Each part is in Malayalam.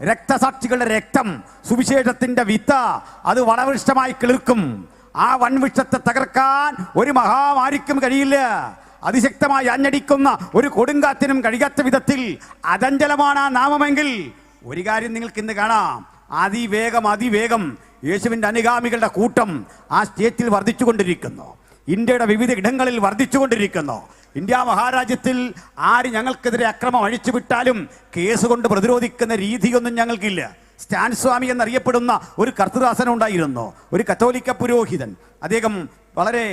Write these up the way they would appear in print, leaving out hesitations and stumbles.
രക്തസാക്ഷികളുടെ രക്തം, സുവിശേഷത്തിന്റെ വിത്ത്, അത് വളവൃഷ്ടമായി കിളിർക്കും. ആ വൻവൃക്ഷത്തെ തകർക്കാൻ ഒരു മഹാമാരിക്കും കഴിയില്ല. അതിശക്തമായി അഞ്ഞടിക്കുന്ന ഒരു കൊടുങ്കാറ്റിനും കഴിയാത്ത വിധത്തിൽ അചഞ്ചലമാണ് ആ നാമമെങ്കിൽ ഒരു കാര്യം നിങ്ങൾക്ക് ഇന്ന് കാണാം. അതിവേഗം യേശുവിൻ്റെ അനുഗാമികളുടെ കൂട്ടം ആ സ്റ്റേറ്റിൽ വർദ്ധിച്ചുകൊണ്ടിരിക്കുന്നു. ഇന്ത്യയുടെ വിവിധ ഇടങ്ങളിൽ വർദ്ധിച്ചുകൊണ്ടിരിക്കുന്നു. ഇന്ത്യ മഹാരാജ്യത്തിൽ ആര് ഞങ്ങൾക്കെതിരെ അക്രമം അഴിച്ചുവിട്ടാലും കേസ് കൊണ്ട് പ്രതിരോധിക്കുന്ന രീതിയൊന്നും ഞങ്ങൾക്കില്ല. സ്റ്റാൻ സ്വാമി എന്നറിയപ്പെടുന്ന ഒരു കർത്തദാസൻ ഉണ്ടായിരുന്നു, ഒരു കത്തോലിക്ക പുരോഹിതൻ. അദ്ദേഹം വളരെ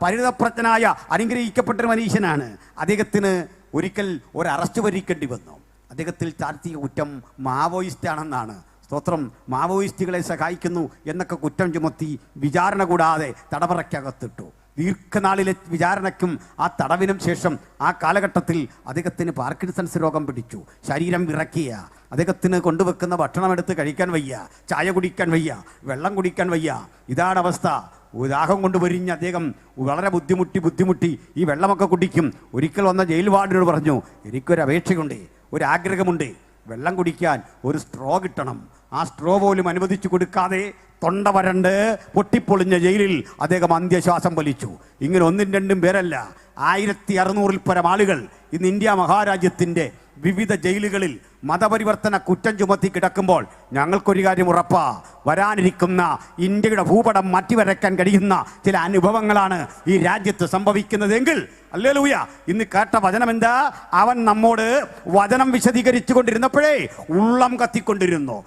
പരിണതപ്രജ്ഞനായ അനുഗ്രഹിക്കപ്പെട്ടൊരു മനുഷ്യനാണ്. അദ്ദേഹത്തിന് ഒരിക്കൽ ഒരു അറസ്റ്റ് വരിക്കേണ്ടി വന്നു. അദ്ദേഹത്തിൽ ചാർത്തിയ കുറ്റം മാവോയിസ്റ്റ് ആണെന്നാണ്. സ്തോത്രം. മാവോയിസ്റ്റുകളെ സഹായിക്കുന്നു എന്നൊക്കെ കുറ്റം ചുമത്തി വിചാരണ കൂടാതെ തടവറയ്ക്കകത്തിട്ടു. ദീർഘനാളിലെ വിചാരണയ്ക്കും ആ തടവിനും ശേഷം ആ കാലഘട്ടത്തിൽ അദ്ദേഹത്തിന് പാർക്കിൻസൺസ് രോഗം പിടിച്ചു. ശരീരം വിറക്കിയ അദ്ദേഹത്തിന് കൊണ്ടുവെക്കുന്ന ഭക്ഷണം എടുത്ത് കഴിക്കാൻ വയ്യ, ചായ കുടിക്കാൻ വയ്യ, വെള്ളം കുടിക്കാൻ വയ്യ. ഇതാണ് അവസ്ഥ. ദാഹം കൊണ്ട് വരിഞ്ഞ് അദ്ദേഹം വളരെ ബുദ്ധിമുട്ടി ഈ വെള്ളമൊക്കെ കുടിക്കും. ഒരിക്കൽ വന്ന ജയിൽ വാർഡിനോട് പറഞ്ഞു, എനിക്കൊരു അപേക്ഷയുണ്ട്, ഒരു ആഗ്രഹമുണ്ട്, വെള്ളം കുടിക്കാൻ ഒരു സ്ട്രോ കിട്ടണം. ആ സ്ട്രോ പോലും അനുവദിച്ചു കൊടുക്കാതെ തൊണ്ട വരണ്ട് പൊട്ടിപ്പൊളിഞ്ഞ ജയിലിൽ അദ്ദേഹം അന്ത്യശ്വാസം വലിച്ചു. ഇങ്ങനെ ഒന്നും രണ്ടും പേരല്ല, 1600-ൽ പരം ആളുകൾ ഇന്ന് ഇന്ത്യ മഹാരാജ്യത്തിൻ്റെ വിവിധ ജയിലുകളിൽ മതപരിവർത്തന കുറ്റം ചുമത്തി കിടക്കുമ്പോൾ ഞങ്ങൾക്കൊരു കാര്യം ഉറപ്പാ, വരാനിരിക്കുന്ന ഇന്ത്യയുടെ ഭൂപടം മാറ്റിവരയ്ക്കാൻ കഴിയുന്ന ചില അനുഭവങ്ങളാണ് ഈ രാജ്യത്ത് സംഭവിക്കുന്നതെങ്കിൽ ഹല്ലേലൂയ. ഇന്ന് കേട്ട വചനം എന്താ? അവൻ നമ്മോട് വചനം വിശദീകരിച്ചു കൊണ്ടിരുന്നപ്പോഴേ ഉള്ളം കത്തിക്കൊണ്ടിരുന്നു.